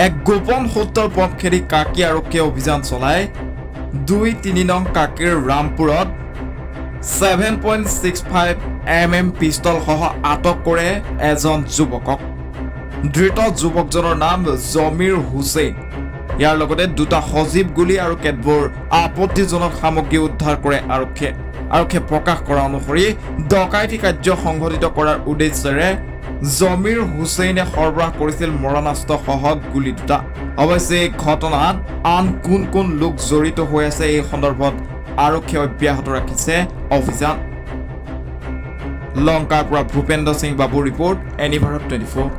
এক গোপন সূত্ৰৰ পথ খেদি কাকি আৰক্ষীয়ে অভিযান চলায় 2-3 নং কাকিৰ ৰামপুৰত 7.65 mm পিস্তল সহ আটক কৰে এজন যুৱকক। ধৃত যুৱকজনৰ নাম জমিৰ হুছেইন। ইয়াৰ লগতে দুটা সজীৱ গুলি আৰু কেতবোৰ আপত্তিজনক সামগ্ৰী উদ্ধাৰ কৰে আৰক্ষীয়ে প্ৰকাশ কৰা অনুসৰি ডকাইতি কাৰ্য সংঘটিত কৰাৰ উদ্দেশ্যেৰে জমিৰ হুছেইনে সৰবৰাহ কৰিছিল মৰণাস্ত্ৰ সহ গুলি দুটা। অৱশ্যে এই ঘটনাত আন কোন লোক জড়িত হৈ আছে এই সন্দৰ্ভত আৰক্ষীয়ে অব্যাহত ৰাখিছে অভিযান। লংকাৰ পৰা ভূপেন্দ্ৰ সিং বাবুৰ ৰিপৰ্ট, এনি ভাৰত 24।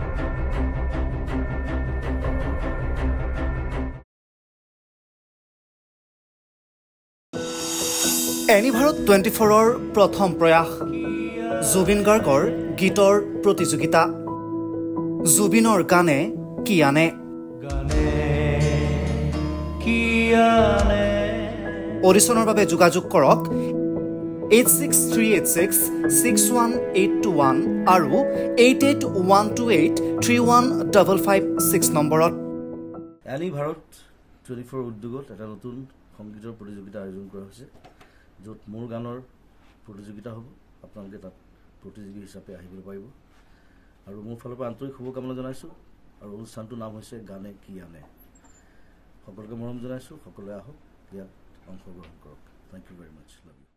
এনি ভাৰত 24ৰ প্ৰথম প্ৰয়াস জুবিন গাৰ্গৰ গীতৰ প্ৰতিযোগিতা। জুবিনৰ গানে কি আনে? অডিশ্যনৰ বাবে যোগাযোগ কৰক 8638661821 আৰু 8812831556 নম্বৰত। এনি ভাৰত 24 উদ্যোগত এটা নতুন সংগীতৰ প্ৰতিযোগিতা আয়োজন কৰা হৈছে, য'ত মোৰ গানৰ প্ৰতিযোগিতা হ'ব। আপোনালোকে তাত প্ৰতিযোগী হিচাপে আহিবলৈ পাৰিব আৰু মোৰ ফালৰ পৰা আন্তৰিক শুভকামনা জনাইছোঁ। আৰু অনুষ্ঠানটোৰ নাম হৈছে গানে কি আনে। সকলোকে মৰম জনাইছোঁ, সকলোৱে আহক, ইয়াত অংশগ্ৰহণ কৰক। Thank you very much. Love U.